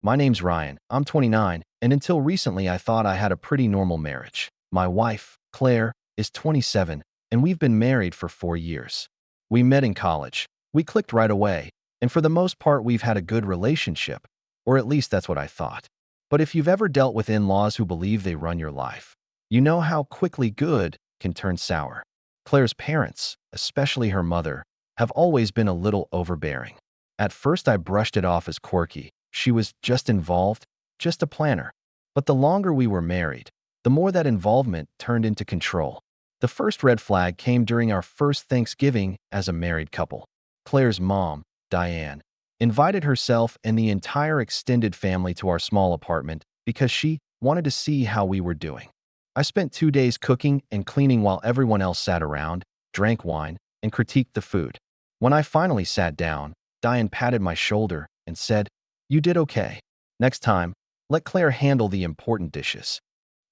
My name's Ryan. I'm 29, and until recently I thought I had a pretty normal marriage. My wife, Claire, is 27, and we've been married for 4 years. We met in college. We clicked right away, and for the most part we've had a good relationship, or at least that's what I thought. But if you've ever dealt with in-laws who believe they run your life, you know how quickly good can turn sour. Claire's parents, especially her mother, have always been a little overbearing. At first I brushed it off as quirky. She was just involved, just a planner. But the longer we were married, the more that involvement turned into control. The first red flag came during our first Thanksgiving as a married couple. Claire's mom, Diane, invited herself and the entire extended family to our small apartment because she wanted to see how we were doing. I spent 2 days cooking and cleaning while everyone else sat around, drank wine, and critiqued the food. When I finally sat down, Diane patted my shoulder and said, "You did okay. Next time, let Claire handle the important dishes."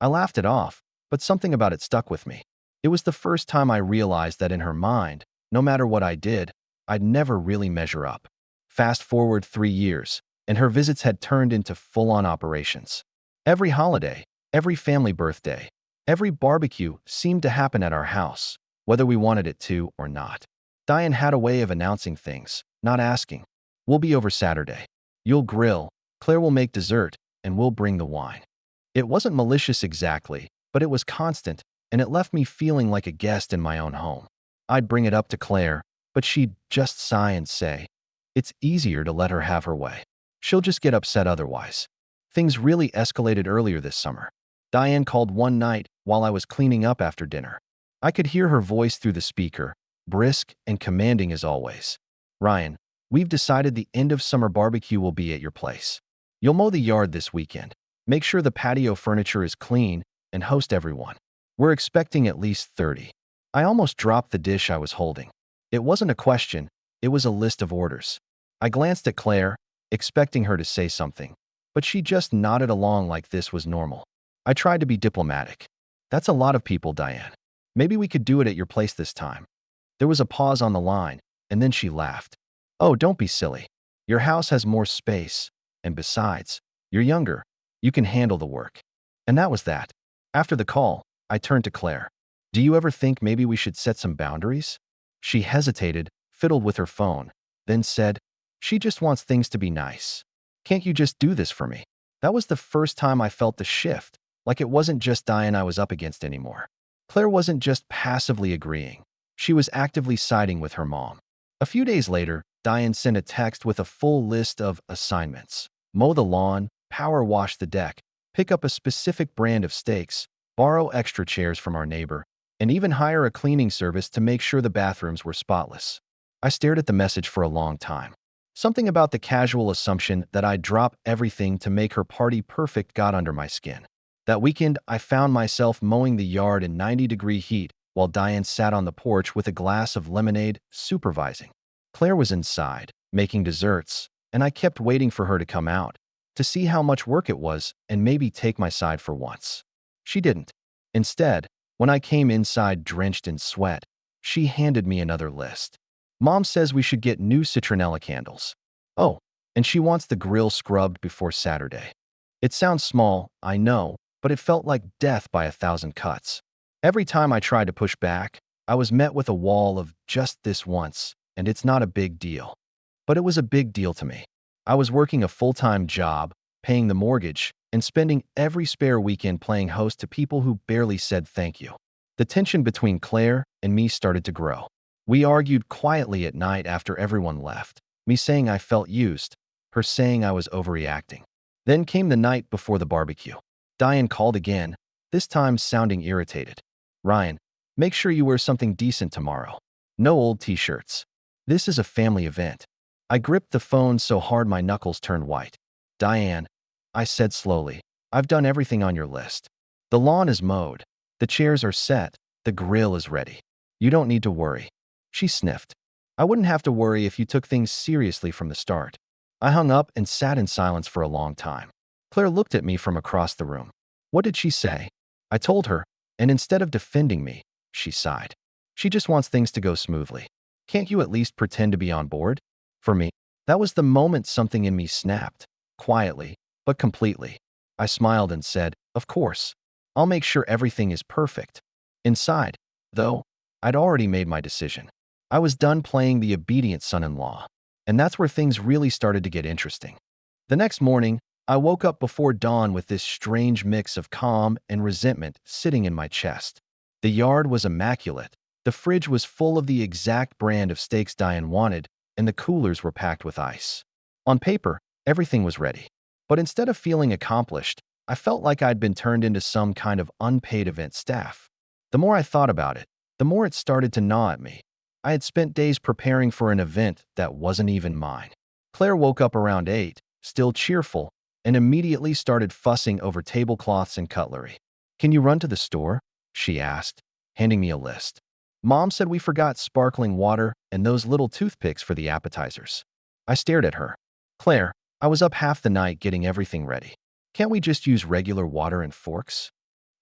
I laughed it off, but something about it stuck with me. It was the first time I realized that in her mind, no matter what I did, I'd never really measure up. Fast forward 3 years, and her visits had turned into full-on operations. Every holiday, every family birthday, every barbecue seemed to happen at our house, whether we wanted it to or not. Diane had a way of announcing things, not asking. "We'll be over Saturday. You'll grill, Claire will make dessert, and we'll bring the wine." It wasn't malicious exactly, but it was constant, and it left me feeling like a guest in my own home. I'd bring it up to Claire, but she'd just sigh and say, "It's easier to let her have her way. She'll just get upset otherwise." Things really escalated earlier this summer. Diane called one night while I was cleaning up after dinner. I could hear her voice through the speaker, brisk and commanding as always. "Ryan, we've decided the end of summer barbecue will be at your place. You'll mow the yard this weekend. Make sure the patio furniture is clean and host everyone. We're expecting at least 30. I almost dropped the dish I was holding. It wasn't a question, it was a list of orders. I glanced at Claire, expecting her to say something, but she just nodded along like this was normal. I tried to be diplomatic. "That's a lot of people, Diane. Maybe we could do it at your place this time." There was a pause on the line, and then she laughed. "Oh, don't be silly. Your house has more space, and besides, you're younger. You can handle the work." And that was that. After the call, I turned to Claire. "Do you ever think maybe we should set some boundaries?" She hesitated, fiddled with her phone, then said, "She just wants things to be nice. Can't you just do this for me?" That was the first time I felt the shift, like it wasn't just Diane I was up against anymore. Claire wasn't just passively agreeing. She was actively siding with her mom. A few days later, Diane sent a text with a full list of assignments. Mow the lawn, power wash the deck, pick up a specific brand of steaks, borrow extra chairs from our neighbor, and even hire a cleaning service to make sure the bathrooms were spotless. I stared at the message for a long time. Something about the casual assumption that I'd drop everything to make her party perfect got under my skin. That weekend, I found myself mowing the yard in 90-degree heat while Diane sat on the porch with a glass of lemonade, supervising. Claire was inside, making desserts, and I kept waiting for her to come out, to see how much work it was and maybe take my side for once. She didn't. Instead, when I came inside drenched in sweat, she handed me another list. "Mom says we should get new citronella candles. Oh, and she wants the grill scrubbed before Saturday." It sounds small, I know, but it felt like death by 1,000 cuts. Every time I tried to push back, I was met with a wall of "just this once, and it's not a big deal." But it was a big deal to me. I was working a full-time job, paying the mortgage, and spending every spare weekend playing host to people who barely said thank you. The tension between Claire and me started to grow. We argued quietly at night after everyone left, me saying I felt used, her saying I was overreacting. Then came the night before the barbecue. Diane called again, this time sounding irritated. "Ryan, make sure you wear something decent tomorrow. No old t-shirts. This is a family event." I gripped the phone so hard my knuckles turned white. "Diane," I said slowly, "I've done everything on your list. The lawn is mowed. The chairs are set. The grill is ready. You don't need to worry." She sniffed. "I wouldn't have to worry if you took things seriously from the start." I hung up and sat in silence for a long time. Claire looked at me from across the room. What did she say? I told her, and instead of defending me, she sighed. "She just wants things to go smoothly. Can't you at least pretend to be on board?" For me, that was the moment something in me snapped. quietly, but completely. I smiled and said, "Of course. I'll make sure everything is perfect." Inside, though, I'd already made my decision. I was done playing the obedient son-in-law, and that's where things really started to get interesting. The next morning, I woke up before dawn with this strange mix of calm and resentment sitting in my chest. The yard was immaculate. The fridge was full of the exact brand of steaks Diane wanted, and the coolers were packed with ice. On paper, everything was ready. But instead of feeling accomplished, I felt like I'd been turned into some kind of unpaid event staff. The more I thought about it, the more it started to gnaw at me. I had spent days preparing for an event that wasn't even mine. Claire woke up around 8, still cheerful, and immediately started fussing over tablecloths and cutlery. "Can you run to the store?" she asked, handing me a list. "Mom said we forgot sparkling water and those little toothpicks for the appetizers." I stared at her. "Claire, I was up half the night getting everything ready. Can't we just use regular water and forks?"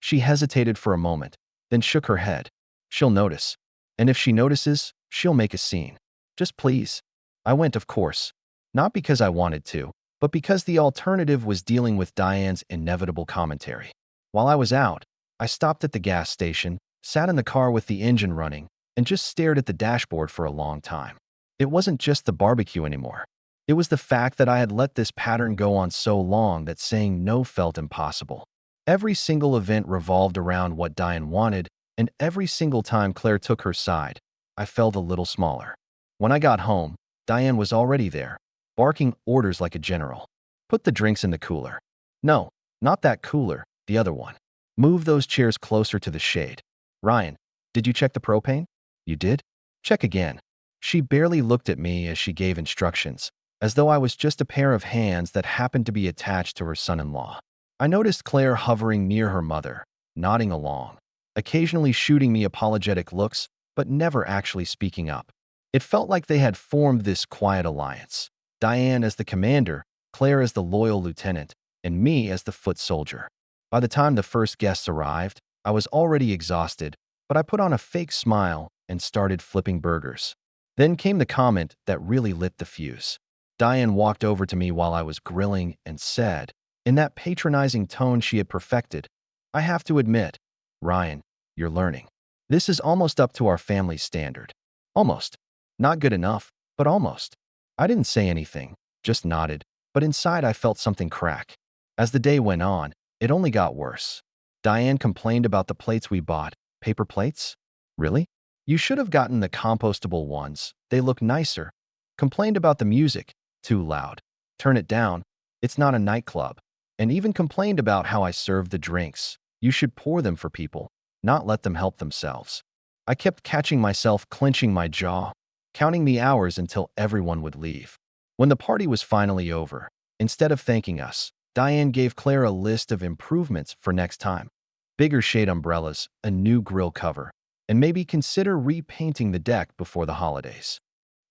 She hesitated for a moment, then shook her head. "She'll notice. And if she notices, she'll make a scene. Just please." I went, of course. Not because I wanted to, but because the alternative was dealing with Diane's inevitable commentary. While I was out, I stopped at the gas station, sat in the car with the engine running, and just stared at the dashboard for a long time. It wasn't just the barbecue anymore. It was the fact that I had let this pattern go on so long that saying no felt impossible. Every single event revolved around what Diane wanted, and every single time Claire took her side, I felt a little smaller. When I got home, Diane was already there, barking orders like a general. "Put the drinks in the cooler." "No, not that cooler, the other one." "Move those chairs closer to the shade." "Ryan, did you check the propane?" "You did?" "Check again." She barely looked at me as she gave instructions, as though I was just a pair of hands that happened to be attached to her son-in-law. I noticed Claire hovering near her mother, nodding along, occasionally shooting me apologetic looks, but never actually speaking up. It felt like they had formed this quiet alliance. Diane as the commander, Claire as the loyal lieutenant, and me as the foot soldier. By the time the first guests arrived, I was already exhausted, but I put on a fake smile and started flipping burgers. Then came the comment that really lit the fuse. Diane walked over to me while I was grilling and said, in that patronizing tone she had perfected, "I have to admit, Ryan, you're learning. This is almost up to our family standard." Almost. Not good enough, but almost. I didn't say anything, just nodded, but inside I felt something crack. As the day went on, it only got worse. Diane complained about the plates we bought. "Paper plates? Really? You should have gotten the compostable ones. They look nicer." Complained about the music. "Too loud. Turn it down. It's not a nightclub." And even complained about how I served the drinks. "You should pour them for people, not let them help themselves." I kept catching myself clenching my jaw, counting the hours until everyone would leave. When the party was finally over, instead of thanking us, Diane gave Claire a list of improvements for next time. Bigger shade umbrellas, a new grill cover, and maybe consider repainting the deck before the holidays.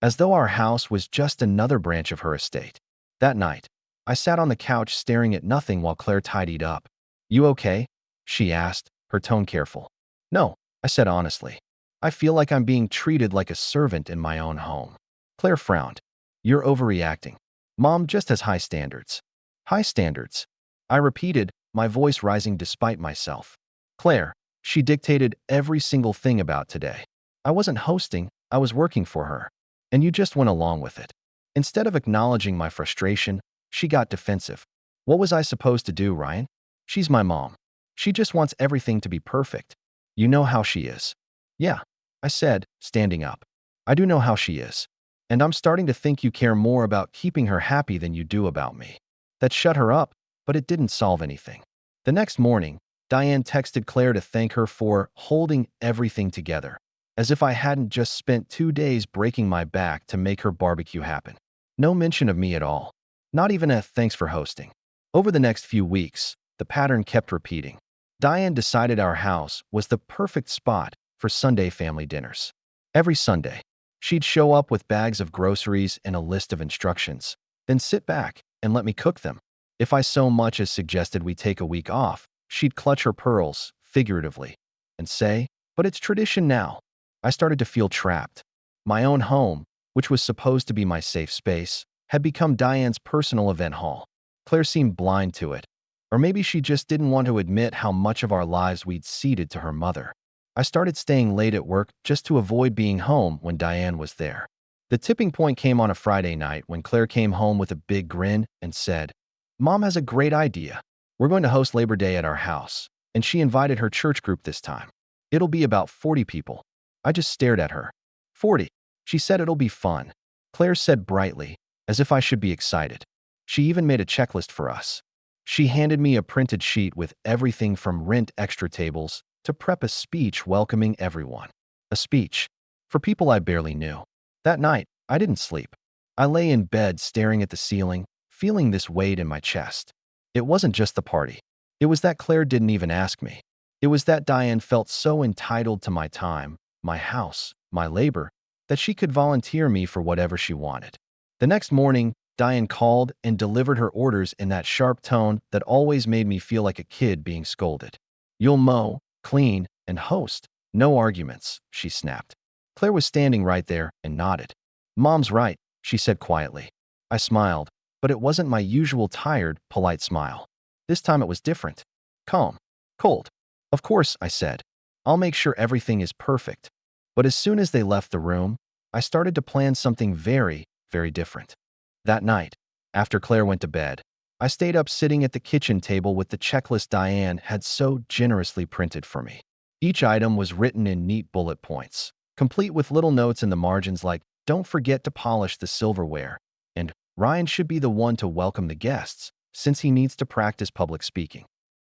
As though our house was just another branch of her estate. That night, I sat on the couch staring at nothing while Claire tidied up. "You okay?" she asked, her tone careful. "No," I said honestly. "I feel like I'm being treated like a servant in my own home." Claire frowned. "You're overreacting. Mom just has high standards." "High standards?" I repeated, my voice rising despite myself. "Claire, she dictated every single thing about today. I wasn't hosting, I was working for her. And you just went along with it." Instead of acknowledging my frustration, she got defensive. "What was I supposed to do, Ryan? She's my mom. She just wants everything to be perfect. You know how she is." "Yeah," I said, standing up. "I do know how she is. And I'm starting to think you care more about keeping her happy than you do about me." That shut her up, but it didn't solve anything. The next morning, Diane texted Claire to thank her for holding everything together, as if I hadn't just spent 2 days breaking my back to make her barbecue happen. No mention of me at all. Not even a "thanks for hosting." Over the next few weeks, the pattern kept repeating. Diane decided our house was the perfect spot for Sunday family dinners. Every Sunday, she'd show up with bags of groceries and a list of instructions, then sit back and let me cook them. If I so much as suggested we take a week off, she'd clutch her pearls, figuratively, and say, "But it's tradition now." I started to feel trapped. My own home, which was supposed to be my safe space, had become Diane's personal event hall. Claire seemed blind to it. Or maybe she just didn't want to admit how much of our lives we'd ceded to her mother. I started staying late at work just to avoid being home when Diane was there. The tipping point came on a Friday night when Claire came home with a big grin and said, "Mom has a great idea. We're going to host Labor Day at our house." And she invited her church group this time. "It'll be about 40 people." I just stared at her. 40. She said it'll be fun. Claire said brightly, as if I should be excited. She even made a checklist for us. She handed me a printed sheet with everything from rent extra tables to prep a speech welcoming everyone. A speech for people I barely knew. That night, I didn't sleep. I lay in bed staring at the ceiling, feeling this weight in my chest. It wasn't just the party. It was that Claire didn't even ask me. It was that Diane felt so entitled to my time, my house, my labor, that she could volunteer me for whatever she wanted. The next morning, Diane called and delivered her orders in that sharp tone that always made me feel like a kid being scolded. "You'll mow, clean, and host. No arguments," she snapped. Claire was standing right there and nodded. "Mom's right," she said quietly. I smiled, but it wasn't my usual tired, polite smile. This time it was different. Calm. Cold. "Of course," I said. "I'll make sure everything is perfect." But as soon as they left the room, I started to plan something very, very different. That night, after Claire went to bed, I stayed up sitting at the kitchen table with the checklist Diane had so generously printed for me. Each item was written in neat bullet points, complete with little notes in the margins like, "Don't forget to polish the silverware," and "Ryan should be the one to welcome the guests, since he needs to practice public speaking."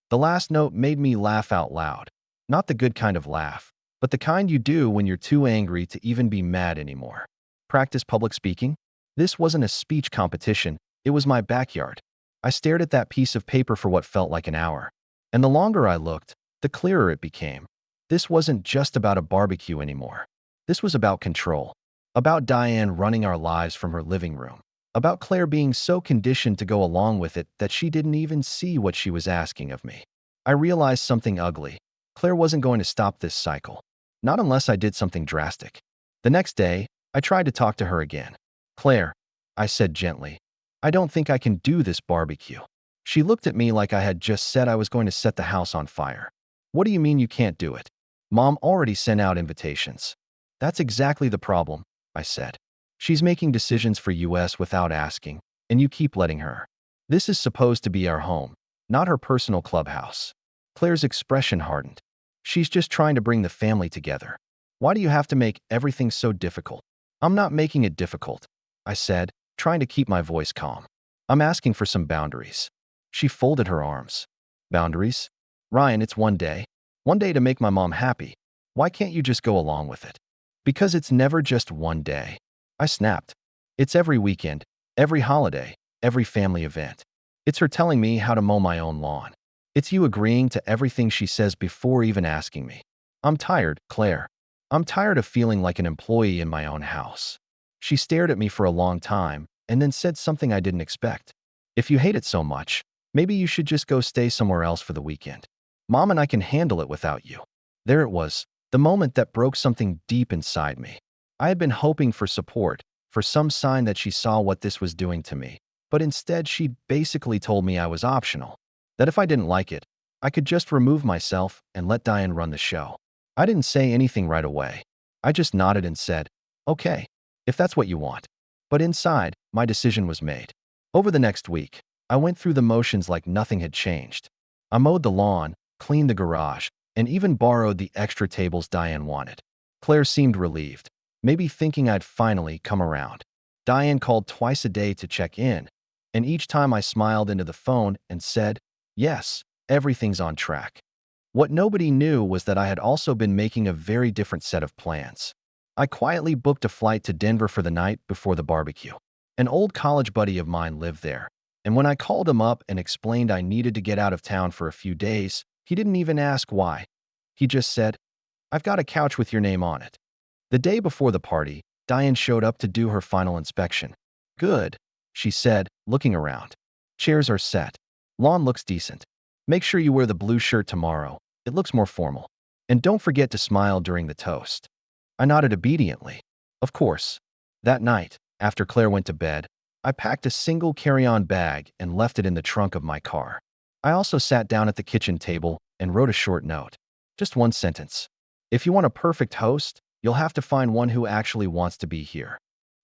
The last note made me laugh out loud. Not the good kind of laugh, but the kind you do when you're too angry to even be mad anymore. Practice public speaking? This wasn't a speech competition, it was my backyard. I stared at that piece of paper for what felt like an hour. And the longer I looked, the clearer it became. This wasn't just about a barbecue anymore. This was about control. About Diane running our lives from her living room. About Claire being so conditioned to go along with it that she didn't even see what she was asking of me. I realized something ugly. Claire wasn't going to stop this cycle. Not unless I did something drastic. The next day, I tried to talk to her again. "Claire," I said gently, "I don't think I can do this barbecue." She looked at me like I had just said I was going to set the house on fire. "What do you mean you can't do it? Mom already sent out invitations." "That's exactly the problem," I said. "She's making decisions for us without asking, and you keep letting her. This is supposed to be our home, not her personal clubhouse." Claire's expression hardened. "She's just trying to bring the family together. Why do you have to make everything so difficult?" "I'm not making it difficult," I said, trying to keep my voice calm. "I'm asking for some boundaries." She folded her arms. "Boundaries? Ryan, it's one day. One day to make my mom happy. Why can't you just go along with it?" "Because it's never just one day," I snapped. "It's every weekend, every holiday, every family event. It's her telling me how to mow my own lawn. It's you agreeing to everything she says before even asking me. I'm tired, Claire. I'm tired of feeling like an employee in my own house." She stared at me for a long time and then said something I didn't expect. "If you hate it so much, maybe you should just go stay somewhere else for the weekend. Mom and I can handle it without you." There it was, the moment that broke something deep inside me. I had been hoping for support, for some sign that she saw what this was doing to me, but instead she basically told me I was optional, that if I didn't like it, I could just remove myself and let Diane run the show. I didn't say anything right away. I just nodded and said, "Okay, if that's what you want." But inside, my decision was made. Over the next week, I went through the motions like nothing had changed. I mowed the lawn, cleaned the garage, and even borrowed the extra tables Diane wanted. Claire seemed relieved, maybe thinking I'd finally come around. Diane called twice a day to check in, and each time I smiled into the phone and said, "Yes, everything's on track." What nobody knew was that I had also been making a very different set of plans. I quietly booked a flight to Denver for the night before the barbecue. An old college buddy of mine lived there, and when I called him up and explained I needed to get out of town for a few days, he didn't even ask why. He just said, "I've got a couch with your name on it." The day before the party, Diane showed up to do her final inspection. "Good," she said, looking around. "Chairs are set. Lawn looks decent. Make sure you wear the blue shirt tomorrow. It looks more formal. And don't forget to smile during the toast." I nodded obediently. Of course. That night, after Claire went to bed, I packed a single carry-on bag and left it in the trunk of my car. I also sat down at the kitchen table and wrote a short note. Just one sentence. If you want a perfect host, you'll have to find one who actually wants to be here.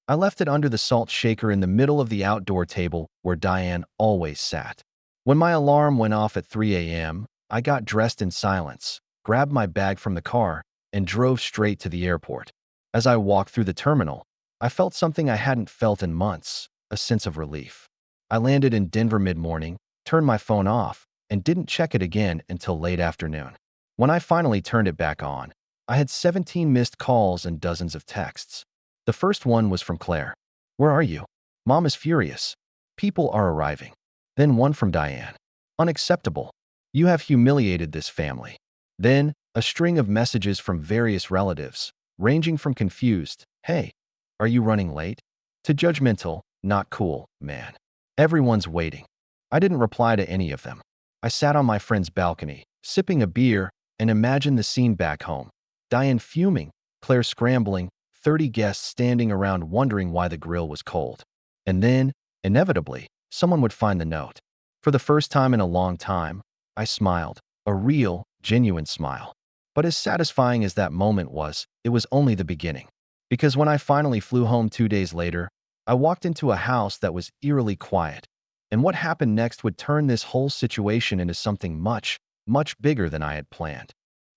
I left it under the salt shaker in the middle of the outdoor table where Diane always sat. When my alarm went off at 3 a.m., I got dressed in silence, grabbed my bag from the car, and drove straight to the airport. As I walked through the terminal, I felt something I hadn't felt in months, a sense of relief. I landed in Denver mid-morning, turned my phone off, and didn't check it again until late afternoon. When I finally turned it back on, I had 17 missed calls and dozens of texts. The first one was from Claire. "Where are you? Mom is furious. People are arriving." Then one from Diane. "Unacceptable. You have humiliated this family." Then a string of messages from various relatives, ranging from confused, "Hey, are you running late?" to judgmental, "Not cool, man. Everyone's waiting." I didn't reply to any of them. I sat on my friend's balcony, sipping a beer, and imagined the scene back home. Diane fuming, Claire scrambling, 30 guests standing around wondering why the grill was cold. And then, inevitably, someone would find the note. For the first time in a long time, I smiled, a real, genuine smile. But as satisfying as that moment was, it was only the beginning. Because when I finally flew home 2 days later, I walked into a house that was eerily quiet. And what happened next would turn this whole situation into something much, much bigger than I had planned.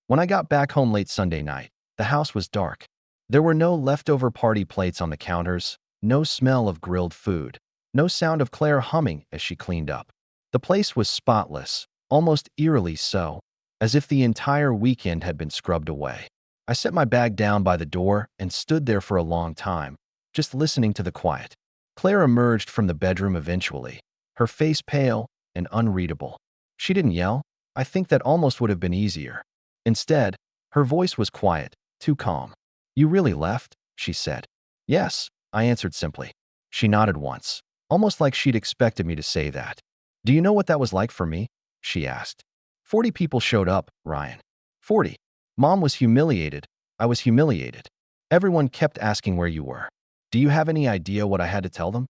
When I got back home late Sunday night, the house was dark. There were no leftover party plates on the counters, no smell of grilled food, no sound of Claire humming as she cleaned up. The place was spotless, almost eerily so, as if the entire weekend had been scrubbed away. I set my bag down by the door and stood there for a long time, just listening to the quiet. Claire emerged from the bedroom eventually, her face pale and unreadable. She didn't yell. I think that almost would have been easier. Instead, her voice was quiet, too calm. "You really left?" she said. "Yes," I answered simply. She nodded once, almost like she'd expected me to say that. "Do you know what that was like for me?" she asked. 40 people showed up, Ryan. 40. Mom was humiliated. I was humiliated. Everyone kept asking where you were. Do you have any idea what I had to tell them?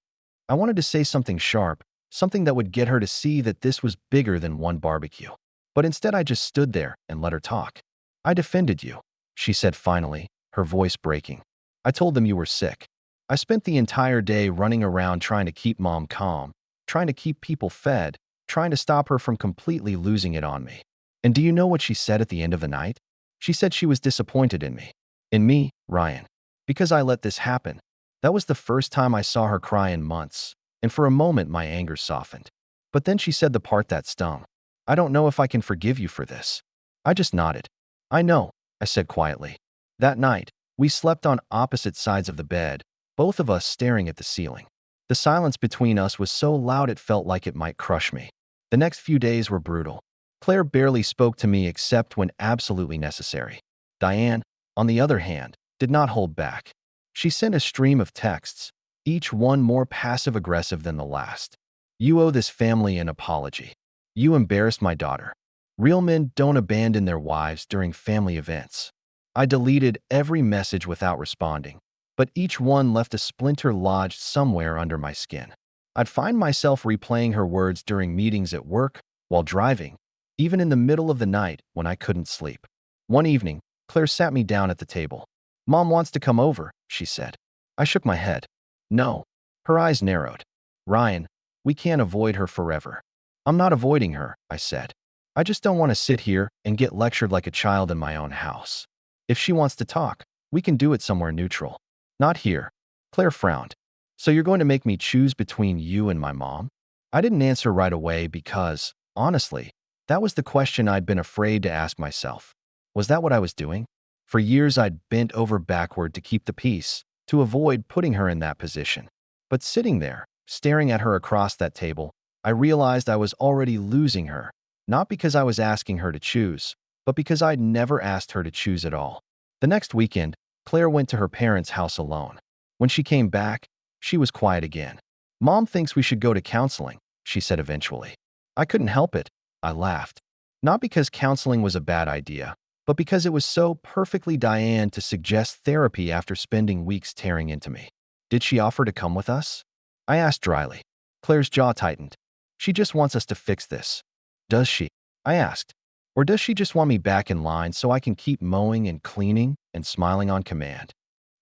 I wanted to say something sharp, something that would get her to see that this was bigger than one barbecue. But instead I just stood there and let her talk. "I defended you," she said finally, her voice breaking. "I told them you were sick. I spent the entire day running around trying to keep Mom calm, trying to keep people fed, trying to stop her from completely losing it on me. And do you know what she said at the end of the night? She said she was disappointed in me. In me, Ryan. Because I let this happen. That was the first time I saw her cry in months, and for a moment my anger softened. But then she said the part that stung. "I don't know if I can forgive you for this." I just nodded. "I know," I said quietly. That night, we slept on opposite sides of the bed, both of us staring at the ceiling. The silence between us was so loud it felt like it might crush me. The next few days were brutal. Claire barely spoke to me except when absolutely necessary. Diane, on the other hand, did not hold back. She sent a stream of texts, each one more passive-aggressive than the last. "You owe this family an apology. You embarrassed my daughter. Real men don't abandon their wives during family events." I deleted every message without responding, but each one left a splinter lodged somewhere under my skin. I'd find myself replaying her words during meetings at work, while driving, even in the middle of the night when I couldn't sleep. One evening, Claire sat me down at the table. "Mom wants to come over," she said. I shook my head. "No." Her eyes narrowed. "Ryan, we can't avoid her forever." "I'm not avoiding her," I said. "I just don't want to sit here and get lectured like a child in my own house. If she wants to talk, we can do it somewhere neutral. Not here." Claire frowned. "So you're going to make me choose between you and my mom?" I didn't answer right away because, honestly, that was the question I'd been afraid to ask myself. Was that what I was doing? For years I'd bent over backward to keep the peace, to avoid putting her in that position. But sitting there, staring at her across that table, I realized I was already losing her, not because I was asking her to choose, but because I'd never asked her to choose at all. The next weekend, Claire went to her parents' house alone. When she came back, she was quiet again. "Mom thinks we should go to counseling," she said eventually. I couldn't help it. I laughed. Not because counseling was a bad idea, but because it was so perfectly Diane to suggest therapy after spending weeks tearing into me. "Did she offer to come with us?" I asked dryly. Claire's jaw tightened. She just wants us to fix this. Does she? I asked. Or does she just want me back in line so I can keep mowing and cleaning and smiling on command?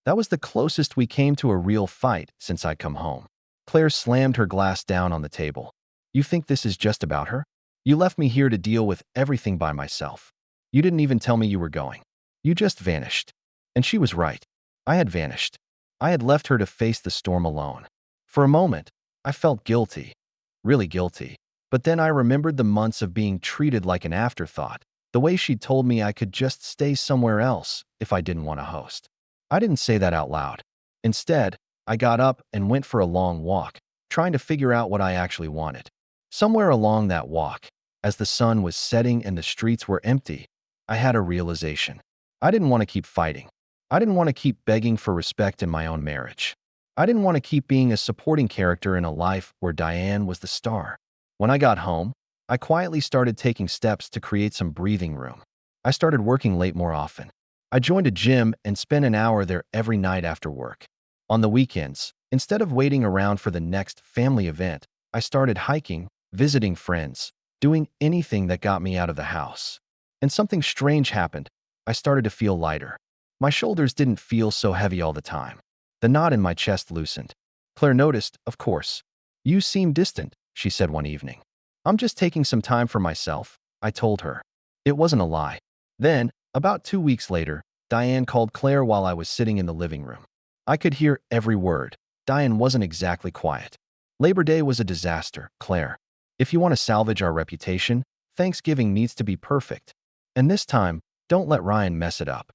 That was the closest we came to a real fight since I'd come home. Claire slammed her glass down on the table. You think this is just about her? You left me here to deal with everything by myself. You didn't even tell me you were going. You just vanished. And she was right. I had vanished. I had left her to face the storm alone. For a moment, I felt guilty. Really guilty. But then I remembered the months of being treated like an afterthought, the way she'd told me I could just stay somewhere else if I didn't want to host. I didn't say that out loud. Instead, I got up and went for a long walk, trying to figure out what I actually wanted. Somewhere along that walk, as the sun was setting and the streets were empty, I had a realization. I didn't want to keep fighting. I didn't want to keep begging for respect in my own marriage. I didn't want to keep being a supporting character in a life where Diane was the star. When I got home, I quietly started taking steps to create some breathing room. I started working late more often. I joined a gym and spent an hour there every night after work. On the weekends, instead of waiting around for the next family event, I started hiking, visiting friends, doing anything that got me out of the house. And something strange happened. I started to feel lighter. My shoulders didn't feel so heavy all the time. The knot in my chest loosened. Claire noticed, of course. You seem distant, she said one evening. I'm just taking some time for myself, I told her. It wasn't a lie. Then, about 2 weeks later, Diane called Claire while I was sitting in the living room. I could hear every word. Diane wasn't exactly quiet. Labor Day was a disaster, Claire. If you want to salvage our reputation, Thanksgiving needs to be perfect. And this time, don't let Ryan mess it up.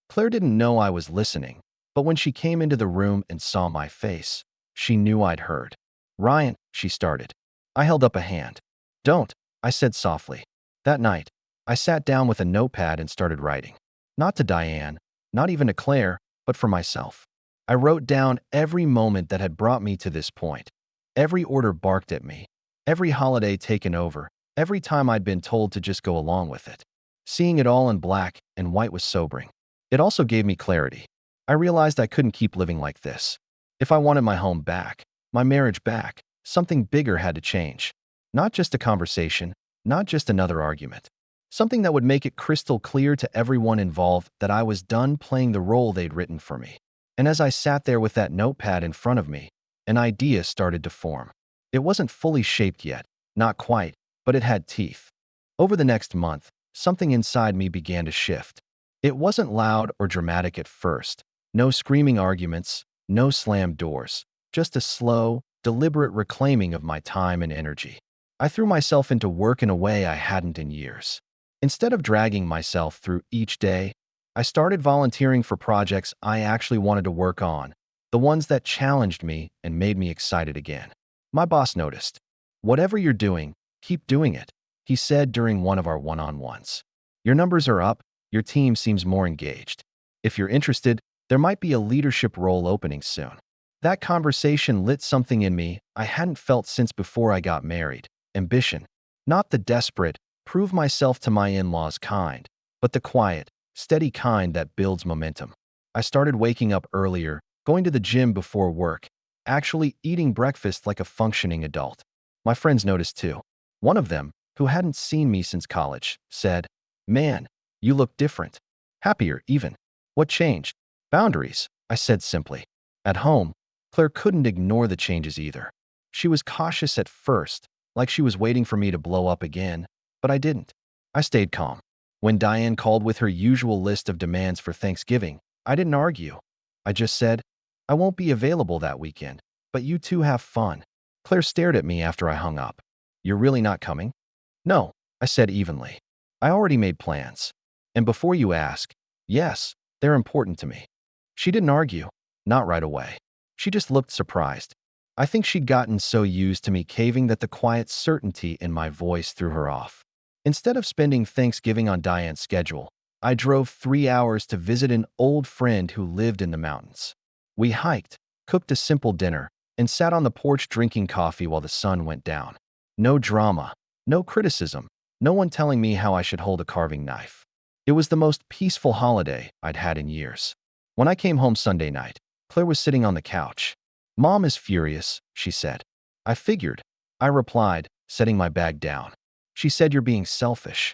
Claire didn't know I was listening, but when she came into the room and saw my face, she knew I'd heard. Ryan, she started. I held up a hand. Don't, I said softly. That night, I sat down with a notepad and started writing. Not to Diane, not even to Claire, but for myself. I wrote down every moment that had brought me to this point. Every order barked at me. Every holiday taken over. Every time I'd been told to just go along with it. Seeing it all in black and white was sobering. It also gave me clarity. I realized I couldn't keep living like this. If I wanted my home back, my marriage back, something bigger had to change. Not just a conversation, not just another argument. Something that would make it crystal clear to everyone involved that I was done playing the role they'd written for me. And as I sat there with that notepad in front of me, an idea started to form. It wasn't fully shaped yet, not quite, but it had teeth. Over the next month, something inside me began to shift. It wasn't loud or dramatic at first. No screaming arguments, no slammed doors, just a slow, deliberate reclaiming of my time and energy. I threw myself into work in a way I hadn't in years. Instead of dragging myself through each day, I started volunteering for projects I actually wanted to work on, the ones that challenged me and made me excited again. My boss noticed. Whatever you're doing, keep doing it, he said during one of our one-on-ones. Your numbers are up, your team seems more engaged. If you're interested, there might be a leadership role opening soon. That conversation lit something in me I hadn't felt since before I got married. Ambition. Not the desperate, prove myself to my in-laws kind, but the quiet, steady kind that builds momentum. I started waking up earlier, going to the gym before work, actually eating breakfast like a functioning adult. My friends noticed too. One of them, who hadn't seen me since college, said, "Man, you look different. Happier, even. What changed?" "Boundaries," I said simply. At home, Claire couldn't ignore the changes either. She was cautious at first, like she was waiting for me to blow up again, but I didn't. I stayed calm. When Diane called with her usual list of demands for Thanksgiving, I didn't argue. I just said, "I won't be available that weekend, but you two have fun." Claire stared at me after I hung up. "You're really not coming?" "No," I said evenly. "I already made plans. And before you ask, yes, they're important to me." She didn't argue. Not right away. She just looked surprised. I think she'd gotten so used to me caving that the quiet certainty in my voice threw her off. Instead of spending Thanksgiving on Diane's schedule, I drove 3 hours to visit an old friend who lived in the mountains. We hiked, cooked a simple dinner, and sat on the porch drinking coffee while the sun went down. No drama, no criticism, no one telling me how I should hold a carving knife. It was the most peaceful holiday I'd had in years. When I came home Sunday night, Claire was sitting on the couch. Mom is furious, she said. I figured. I replied, setting my bag down. She said you're being selfish.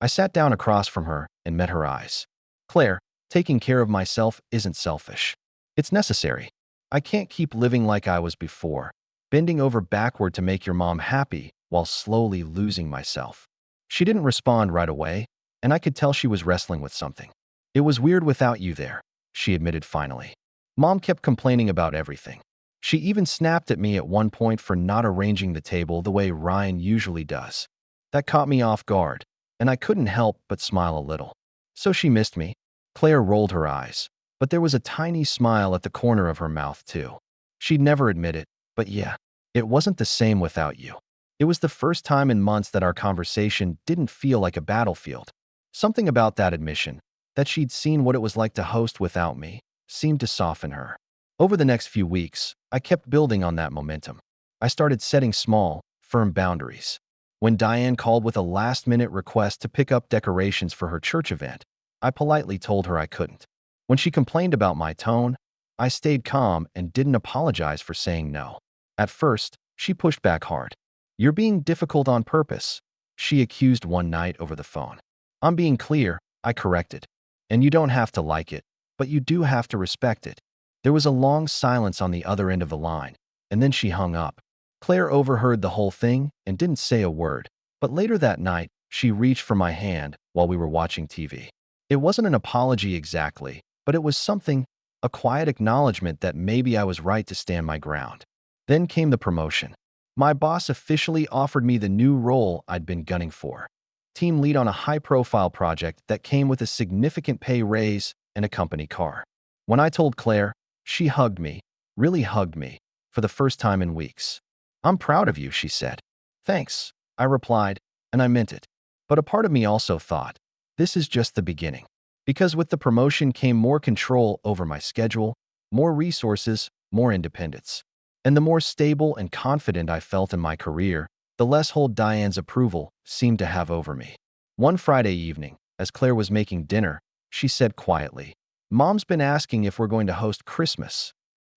I sat down across from her and met her eyes. Claire, taking care of myself isn't selfish. It's necessary. I can't keep living like I was before, bending over backward to make your mom happy while slowly losing myself. She didn't respond right away, and I could tell she was wrestling with something. It was weird without you there, she admitted finally. Mom kept complaining about everything. She even snapped at me at one point for not arranging the table the way Ryan usually does. That caught me off guard, and I couldn't help but smile a little. So she missed me? Claire rolled her eyes, but there was a tiny smile at the corner of her mouth too. She'd never admit it, but yeah, it wasn't the same without you. It was the first time in months that our conversation didn't feel like a battlefield. Something about that admission, that she'd seen what it was like to host without me, seemed to soften her. Over the next few weeks, I kept building on that momentum. I started setting small, firm boundaries. When Diane called with a last-minute request to pick up decorations for her church event, I politely told her I couldn't. When she complained about my tone, I stayed calm and didn't apologize for saying no. At first, she pushed back hard. You're being difficult on purpose, she accused one night over the phone. I'm being clear, I corrected. And you don't have to like it, but you do have to respect it. There was a long silence on the other end of the line, and then she hung up. Claire overheard the whole thing and didn't say a word, but later that night, she reached for my hand while we were watching TV. It wasn't an apology exactly, but it was something, a quiet acknowledgement that maybe I was right to stand my ground. Then came the promotion. My boss officially offered me the new role I'd been gunning for. Team lead on a high-profile project that came with a significant pay raise and a company car. When I told Claire, she hugged me, really hugged me, for the first time in weeks. I'm proud of you, she said. Thanks, I replied, and I meant it. But a part of me also thought, this is just the beginning. Because with the promotion came more control over my schedule, more resources, more independence. And the more stable and confident I felt in my career, the less hold Diane's approval seemed to have over me. One Friday evening, as Claire was making dinner, she said quietly, Mom's been asking if we're going to host Christmas.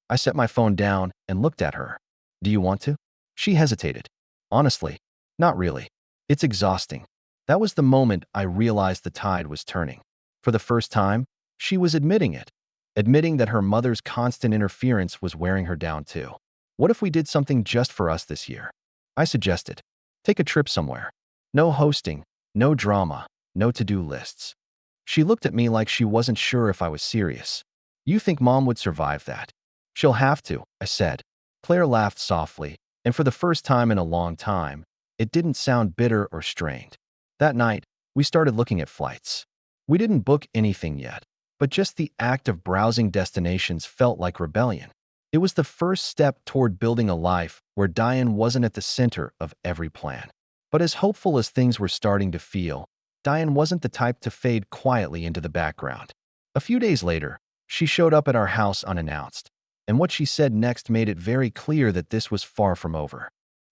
I set my phone down and looked at her. Do you want to? She hesitated. Honestly, not really. It's exhausting. That was the moment I realized the tide was turning. For the first time, she was admitting it. Admitting that her mother's constant interference was wearing her down too. What if we did something just for us this year? I suggested. Take a trip somewhere. No hosting, no drama, no to-do lists. She looked at me like she wasn't sure if I was serious. You think Mom would survive that? She'll have to, I said. Claire laughed softly, and for the first time in a long time, it didn't sound bitter or strained. That night, we started looking at flights. We didn't book anything yet, but just the act of browsing destinations felt like rebellion. It was the first step toward building a life where Diane wasn't at the center of every plan. But as hopeful as things were starting to feel, Diane wasn't the type to fade quietly into the background. A few days later, she showed up at our house unannounced, and what she said next made it very clear that this was far from over.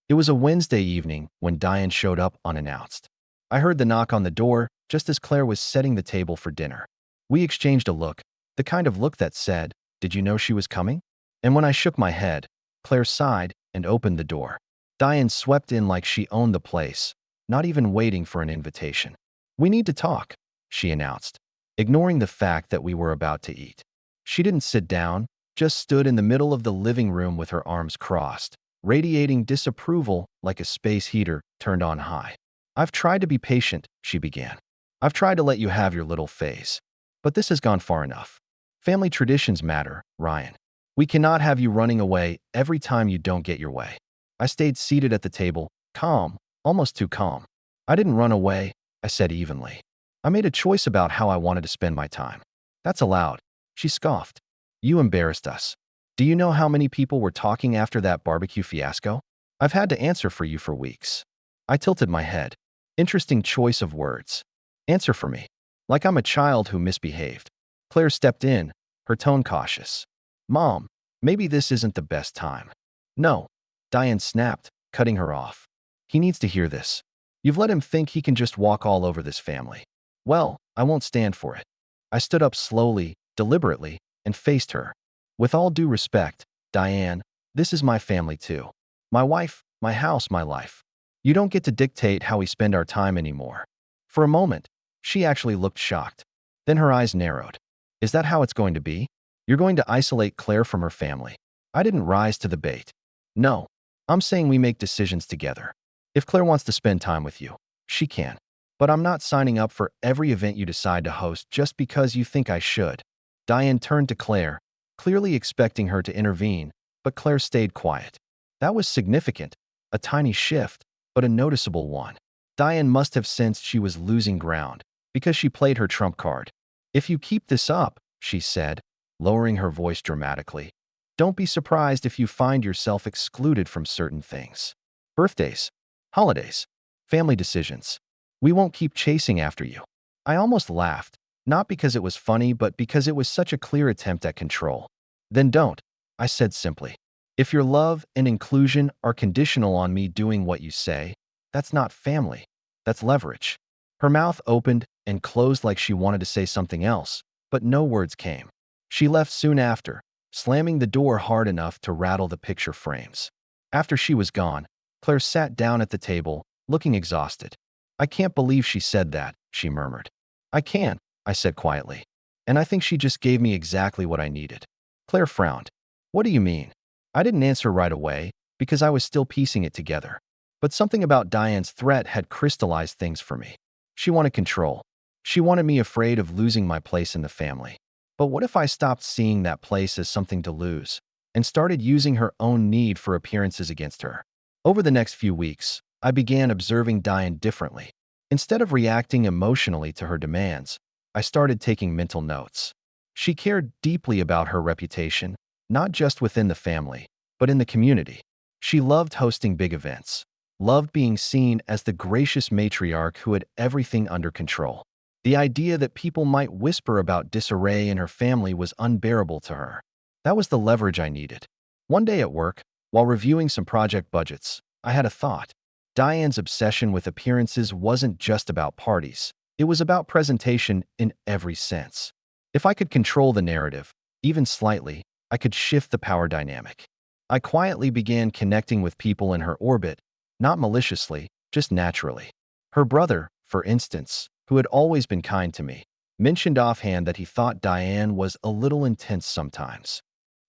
It was a Wednesday evening when Diane showed up unannounced. I heard the knock on the door just as Claire was setting the table for dinner. We exchanged a look, the kind of look that said, "Did you know she was coming?" And when I shook my head, Claire sighed and opened the door. Diane swept in like she owned the place, not even waiting for an invitation. "We need to talk," she announced, ignoring the fact that we were about to eat. She didn't sit down, just stood in the middle of the living room with her arms crossed, radiating disapproval like a space heater turned on high. "I've tried to be patient," she began. "I've tried to let you have your little phase. But this has gone far enough. Family traditions matter, Ryan. We cannot have you running away every time you don't get your way." I stayed seated at the table, calm, almost too calm. "I didn't run away," I said evenly. "I made a choice about how I wanted to spend my time." "That's allowed," she scoffed. "You embarrassed us. Do you know how many people were talking after that barbecue fiasco? I've had to answer for you for weeks." I tilted my head. Interesting choice of words. Answer for me. Like I'm a child who misbehaved. Claire stepped in, her tone cautious. "Mom, maybe this isn't the best time." "No," Diane snapped, cutting her off. "He needs to hear this. You've let him think he can just walk all over this family. Well, I won't stand for it." I stood up slowly, deliberately, and faced her. "With all due respect, Diane, This is my family too. My wife, my house, my life. You don't get to dictate how we spend our time anymore." For a moment, she actually looked shocked. Then her eyes narrowed. "Is that how it's going to be? You're going to isolate Claire from her family?" I didn't rise to the bait. "No, I'm saying we make decisions together. If Claire wants to spend time with you, she can. But I'm not signing up for every event you decide to host just because you think I should." Diane turned to Claire, clearly expecting her to intervene, but Claire stayed quiet. That was significant, a tiny shift, but a noticeable one. Diane must have sensed she was losing ground, because she played her trump card. "If you keep this up," she said, lowering her voice dramatically, "don't be surprised if you find yourself excluded from certain things. Birthdays, holidays, family decisions. We won't keep chasing after you." I almost laughed, not because it was funny, but because it was such a clear attempt at control. "Then don't," I said simply. "If your love and inclusion are conditional on me doing what you say, that's not family. That's leverage." Her mouth opened and closed like she wanted to say something else, but no words came. She left soon after, slamming the door hard enough to rattle the picture frames. After she was gone, Claire sat down at the table, looking exhausted. "I can't believe she said that," she murmured. "I can," I said quietly. "And I think she just gave me exactly what I needed." Claire frowned. "What do you mean?" I didn't answer right away, because I was still piecing it together. But something about Diane's threat had crystallized things for me. She wanted control. She wanted me afraid of losing my place in the family. But what if I stopped seeing that place as something to lose, and started using her own need for appearances against her? Over the next few weeks, I began observing Diane differently. Instead of reacting emotionally to her demands, I started taking mental notes. She cared deeply about her reputation, not just within the family, but in the community. She loved hosting big events, loved being seen as the gracious matriarch who had everything under control. The idea that people might whisper about disarray in her family was unbearable to her. That was the leverage I needed. One day at work, while reviewing some project budgets, I had a thought. Diane's obsession with appearances wasn't just about parties. It was about presentation in every sense. If I could control the narrative, even slightly, I could shift the power dynamic. I quietly began connecting with people in her orbit, not maliciously, just naturally. Her brother, for instance, who had always been kind to me, mentioned offhand that he thought Diane was a little intense sometimes.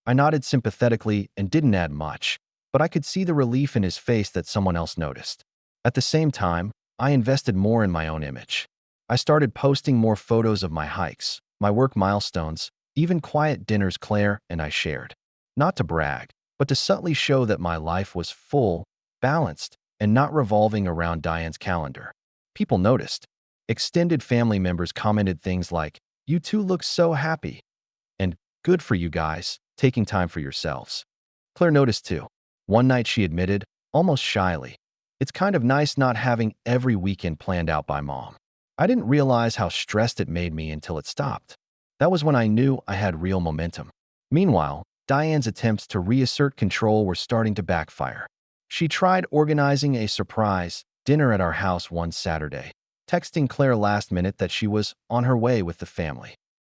I nodded sympathetically and didn't add much, but I could see the relief in his face that someone else noticed. At the same time, I invested more in my own image. I started posting more photos of my hikes, my work milestones, even quiet dinners Claire and I shared. Not to brag, but to subtly show that my life was full, balanced, and not revolving around Diane's calendar. People noticed. Extended family members commented things like, "You two look so happy," and "Good for you guys, taking time for yourselves." Claire noticed too. One night she admitted, almost shyly, "It's kind of nice not having every weekend planned out by Mom." I didn't realize how stressed it made me until it stopped. That was when I knew I had real momentum. Meanwhile, Diane's attempts to reassert control were starting to backfire. She tried organizing a surprise dinner at our house one Saturday, texting Claire last minute that she was on her way with the family.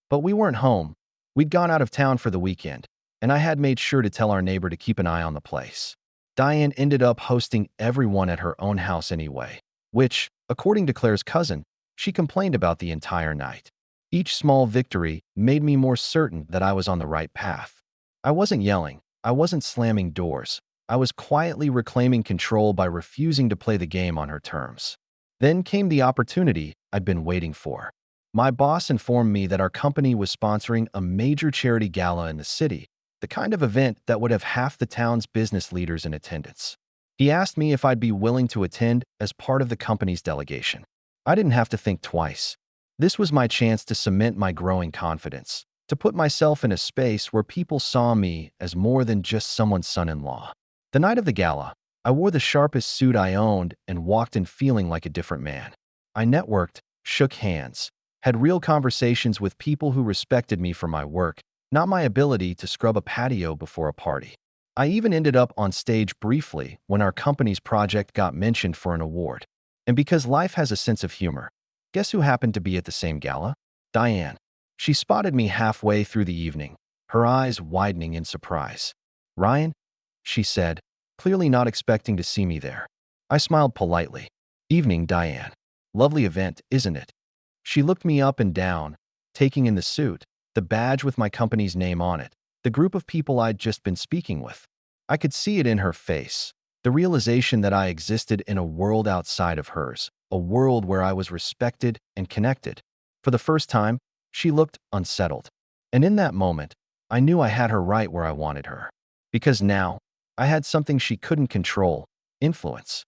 But we weren't home. We'd gone out of town for the weekend, and I had made sure to tell our neighbor to keep an eye on the place. Diane ended up hosting everyone at her own house anyway, which, according to Claire's cousin, she complained about the entire night. Each small victory made me more certain that I was on the right path. I wasn't yelling. I wasn't slamming doors. I was quietly reclaiming control by refusing to play the game on her terms. Then came the opportunity I'd been waiting for. My boss informed me that our company was sponsoring a major charity gala in the city, the kind of event that would have half the town's business leaders in attendance. He asked me if I'd be willing to attend as part of the company's delegation. I didn't have to think twice. This was my chance to cement my growing confidence, to put myself in a space where people saw me as more than just someone's son-in-law. The night of the gala, I wore the sharpest suit I owned and walked in feeling like a different man. I networked, shook hands, had real conversations with people who respected me for my work, not my ability to scrub a patio before a party. I even ended up on stage briefly when our company's project got mentioned for an award. And because life has a sense of humor, guess who happened to be at the same gala? Diane. She spotted me halfway through the evening, her eyes widening in surprise. "Ryan?" she said, clearly not expecting to see me there. I smiled politely. Evening, Diane. Lovely event, isn't it? She looked me up and down, taking in the suit, the badge with my company's name on it, the group of people I'd just been speaking with. I could see it in her face, the realization that I existed in a world outside of hers, a world where I was respected and connected. For the first time, she looked unsettled. And in that moment, I knew I had her right where I wanted her. Because now, I had something she couldn't control: influence.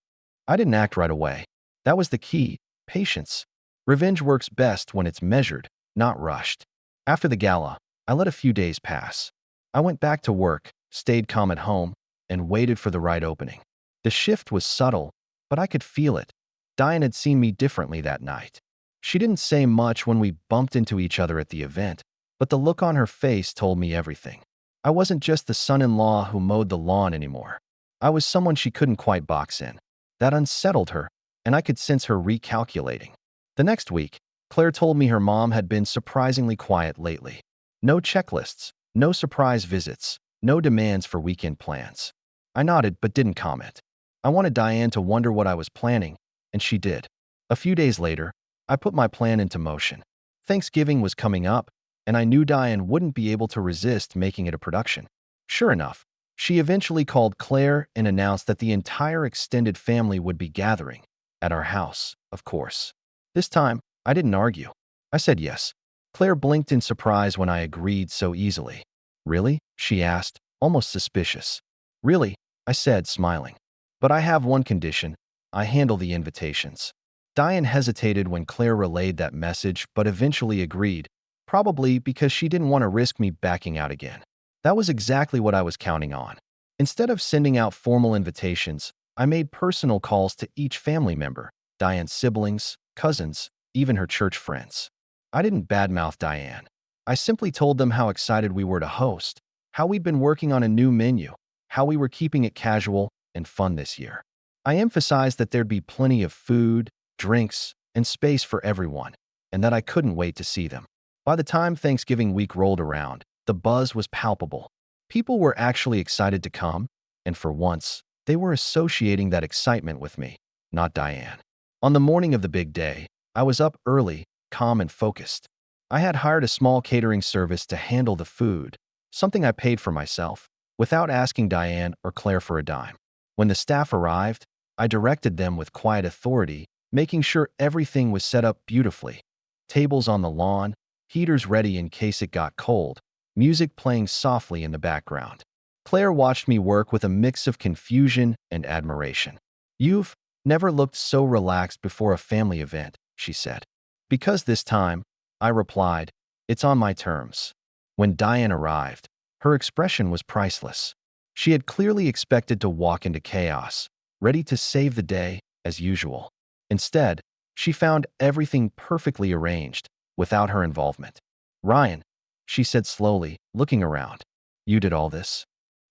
I didn't act right away. That was the key: patience. Revenge works best when it's measured, not rushed. After the gala, I let a few days pass. I went back to work, stayed calm at home, and waited for the right opening. The shift was subtle, but I could feel it. Diane had seen me differently that night. She didn't say much when we bumped into each other at the event, but the look on her face told me everything. I wasn't just the son-in-law who mowed the lawn anymore. I was someone she couldn't quite box in. That unsettled her, and I could sense her recalculating. The next week, Claire told me her mom had been surprisingly quiet lately. No checklists, no surprise visits, no demands for weekend plans. I nodded but didn't comment. I wanted Diane to wonder what I was planning, and she did. A few days later, I put my plan into motion. Thanksgiving was coming up, and I knew Diane wouldn't be able to resist making it a production. Sure enough, she eventually called Claire and announced that the entire extended family would be gathering at our house, of course. This time, I didn't argue. I said yes. Claire blinked in surprise when I agreed so easily. Really? She asked, almost suspicious. Really? I said, smiling. But I have one condition: I handle the invitations. Diane hesitated when Claire relayed that message, but eventually agreed, probably because she didn't want to risk me backing out again. That was exactly what I was counting on. Instead of sending out formal invitations, I made personal calls to each family member: Diane's siblings, cousins, even her church friends. I didn't badmouth Diane. I simply told them how excited we were to host, how we'd been working on a new menu, how we were keeping it casual and fun this year. I emphasized that there'd be plenty of food, drinks, and space for everyone, and that I couldn't wait to see them. By the time Thanksgiving week rolled around, the buzz was palpable. People were actually excited to come, and for once, they were associating that excitement with me, not Diane. On the morning of the big day, I was up early, calm and focused. I had hired a small catering service to handle the food, something I paid for myself, without asking Diane or Claire for a dime. When the staff arrived, I directed them with quiet authority, making sure everything was set up beautifully. Tables on the lawn, heaters ready in case it got cold, music playing softly in the background. Claire watched me work with a mix of confusion and admiration. "You've never looked so relaxed before a family event," she said. "Because this time," I replied, "it's on my terms." When Diane arrived, her expression was priceless. She had clearly expected to walk into chaos, ready to save the day, as usual. Instead, she found everything perfectly arranged, without her involvement. "Ryan," she said slowly, looking around. "You did all this?"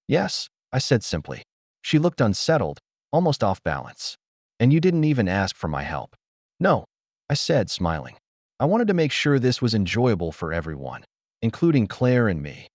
"Yes," I said simply. She looked unsettled, almost off balance. "And you didn't even ask for my help?" "No," I said, smiling. I wanted to make sure this was enjoyable for everyone, including Claire and me.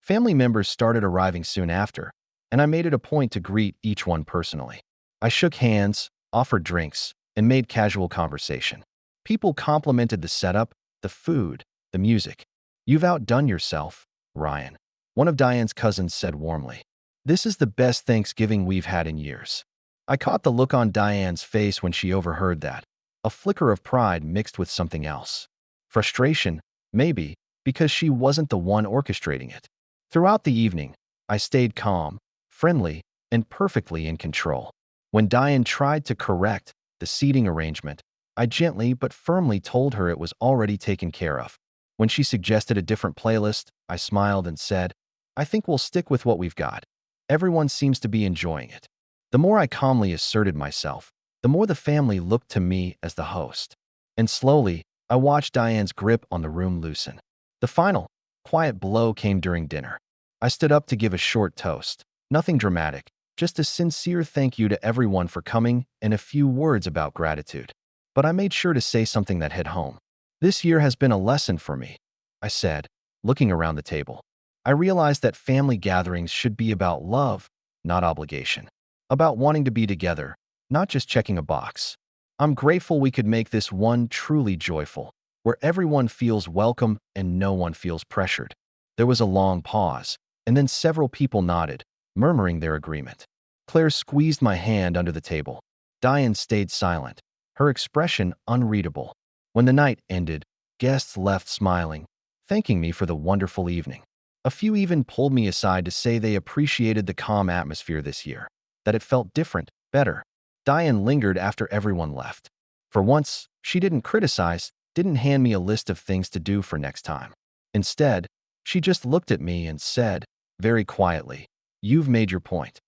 Family members started arriving soon after, and I made it a point to greet each one personally. I shook hands, offered drinks, and made casual conversation. People complimented the setup, the food, the music. "You've outdone yourself, Ryan," one of Diane's cousins said warmly. "This is the best Thanksgiving we've had in years." I caught the look on Diane's face when she overheard that, a flicker of pride mixed with something else. Frustration, maybe, because she wasn't the one orchestrating it. Throughout the evening, I stayed calm, friendly, and perfectly in control. When Diane tried to correct the seating arrangement, I gently but firmly told her it was already taken care of. When she suggested a different playlist, I smiled and said, "I think we'll stick with what we've got. Everyone seems to be enjoying it." The more I calmly asserted myself, the more the family looked to me as the host. And slowly, I watched Diane's grip on the room loosen. The final, quiet blow came during dinner. I stood up to give a short toast. Nothing dramatic, just a sincere thank you to everyone for coming and a few words about gratitude. But I made sure to say something that hit home. "This year has been a lesson for me," I said, looking around the table. "I realized that family gatherings should be about love, not obligation. About wanting to be together, not just checking a box. I'm grateful we could make this one truly joyful, where everyone feels welcome and no one feels pressured. There was a long pause, and then several people nodded, murmuring their agreement. Claire squeezed my hand under the table. Diane stayed silent, her expression unreadable. When the night ended, guests left smiling, thanking me for the wonderful evening. A few even pulled me aside to say they appreciated the calm atmosphere this year, that it felt different, better. Diane lingered after everyone left. For once, she didn't criticize, didn't hand me a list of things to do for next time. Instead, she just looked at me and said, very quietly, "You've made your point."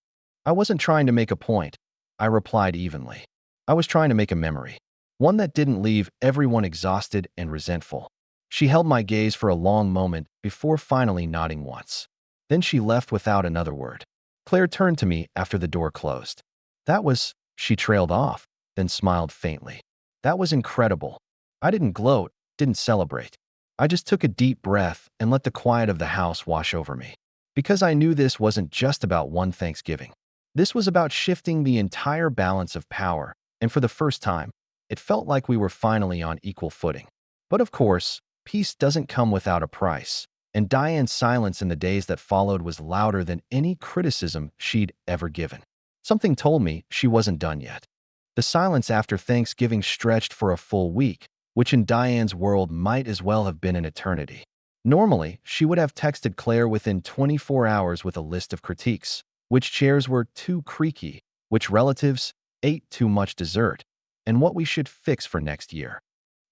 I wasn't trying to make a point, I replied evenly. I was trying to make a memory, one that didn't leave everyone exhausted and resentful. She held my gaze for a long moment before finally nodding once. Then she left without another word. Claire turned to me after the door closed. That was, she trailed off, then smiled faintly. That was incredible. I didn't gloat, didn't celebrate. I just took a deep breath and let the quiet of the house wash over me. Because I knew this wasn't just about one Thanksgiving. This was about shifting the entire balance of power, and for the first time, it felt like we were finally on equal footing. But of course, peace doesn't come without a price, and Diane's silence in the days that followed was louder than any criticism she'd ever given. Something told me she wasn't done yet. The silence after Thanksgiving stretched for a full week, which in Diane's world might as well have been an eternity. Normally, she would have texted Claire within 24 hours with a list of critiques. Which chairs were too creaky, which relatives ate too much dessert, and what we should fix for next year.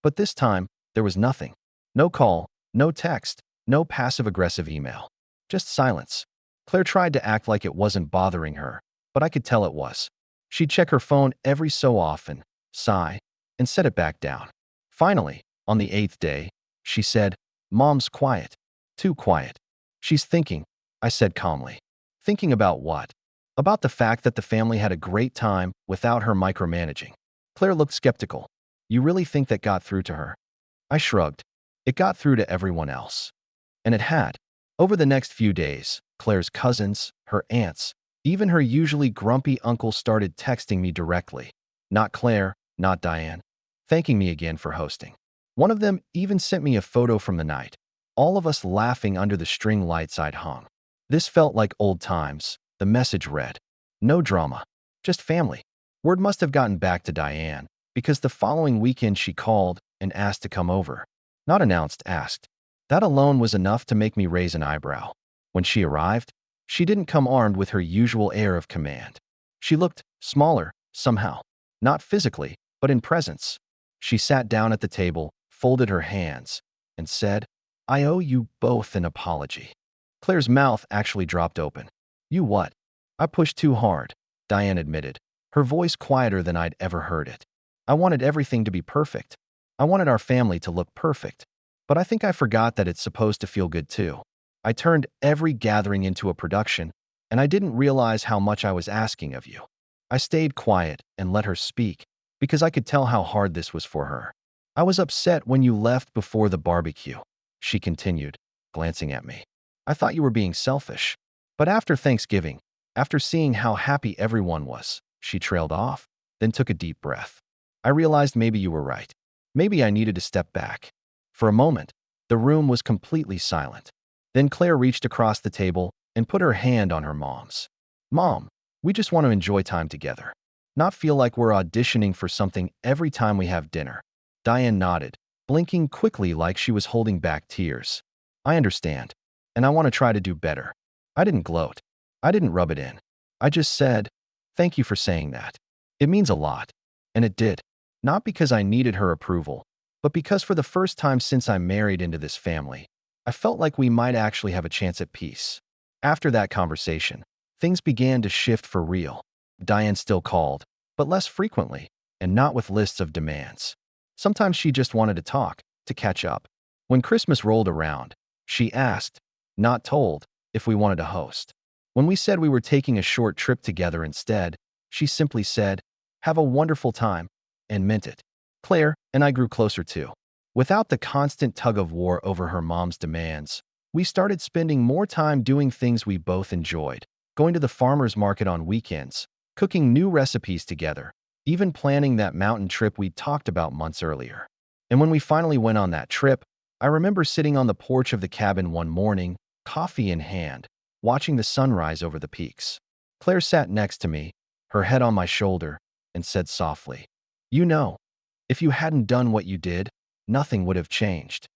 But this time, there was nothing. No call, no text, no passive-aggressive email. Just silence. Claire tried to act like it wasn't bothering her, but I could tell it was. She'd check her phone every so often, sigh, and set it back down. Finally, on the 8th day, she said, "Mom's quiet. Too quiet." "She's thinking," I said calmly. Thinking about what? About the fact that the family had a great time without her micromanaging. Claire looked skeptical. "You really think that got through to her?" I shrugged. It got through to everyone else. And it had. Over the next few days, Claire's cousins, her aunts, even her usually grumpy uncle started texting me directly. Not Claire, not Diane. Thanking me again for hosting. One of them even sent me a photo from the night. All of us laughing under the string lights I'd hung. This felt like old times, the message read. No drama, just family. Word must have gotten back to Diane, because the following weekend she called and asked to come over. Not announced, asked. That alone was enough to make me raise an eyebrow. When she arrived, she didn't come armed with her usual air of command. She looked smaller, somehow. Not physically, but in presence. She sat down at the table, folded her hands, and said, "I owe you both an apology." Claire's mouth actually dropped open. "You what?" "I pushed too hard," Diane admitted, her voice quieter than I'd ever heard it. "I wanted everything to be perfect. I wanted our family to look perfect. But I think I forgot that it's supposed to feel good too. I turned every gathering into a production, and I didn't realize how much I was asking of you." I stayed quiet and let her speak, because I could tell how hard this was for her. "I was upset when you left before the barbecue," she continued, glancing at me. "I thought you were being selfish. But after Thanksgiving, after seeing how happy everyone was," she trailed off, then took a deep breath. "I realized maybe you were right. Maybe I needed to step back." For a moment, the room was completely silent. Then Claire reached across the table and put her hand on her mom's. "Mom, we just want to enjoy time together. Not feel like we're auditioning for something every time we have dinner." Diane nodded, blinking quickly like she was holding back tears. "I understand. And I want to try to do better." I didn't gloat. I didn't rub it in. I just said, "Thank you for saying that. It means a lot." And it did. Not because I needed her approval, but because for the first time since I married into this family, I felt like we might actually have a chance at peace. After that conversation, things began to shift for real. Diane still called, but less frequently, and not with lists of demands. Sometimes she just wanted to talk, to catch up. When Christmas rolled around, she asked, not told, if we wanted to host. When we said we were taking a short trip together instead, she simply said, "Have a wonderful time," and meant it. Claire and I grew closer too. Without the constant tug-of-war over her mom's demands, we started spending more time doing things we both enjoyed. going to the farmer's market on weekends, cooking new recipes together, even planning that mountain trip we talked about months earlier. And when we finally went on that trip, I remember sitting on the porch of the cabin one morning, coffee in hand, watching the sunrise over the peaks. Claire sat next to me, her head on my shoulder, and said softly, "You know, if you hadn't done what you did, nothing would have changed."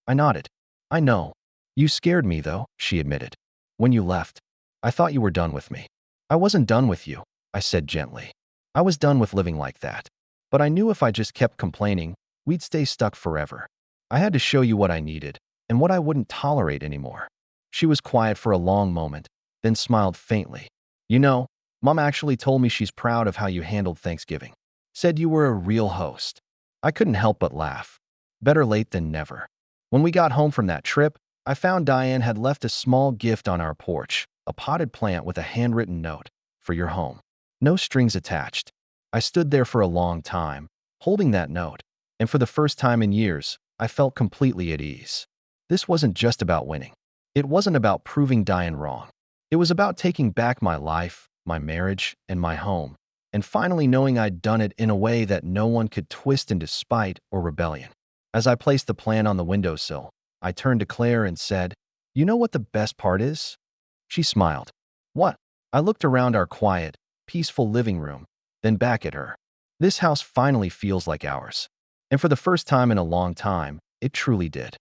I nodded. "I know. You scared me, though," she admitted. "When you left, I thought you were done with me." "I wasn't done with you," I said gently. "I was done with living like that. But I knew if I just kept complaining, we'd stay stuck forever. I had to show you what I needed and what I wouldn't tolerate anymore." She was quiet for a long moment, then smiled faintly. "You know, Mom actually told me she's proud of how you handled Thanksgiving. Said you were a real host." I couldn't help but laugh. Better late than never. When we got home from that trip, I found Diane had left a small gift on our porch, a potted plant with a handwritten note, "For your home." No strings attached. I stood there for a long time, holding that note, and for the first time in years, I felt completely at ease. This wasn't just about winning. It wasn't about proving Diane wrong. It was about taking back my life, my marriage, and my home, and finally knowing I'd done it in a way that no one could twist into spite or rebellion. As I placed the plant on the windowsill, I turned to Claire and said, "You know what the best part is?" She smiled. "What?" I looked around our quiet, peaceful living room, then back at her. "This house finally feels like ours." And for the first time in a long time, it truly did.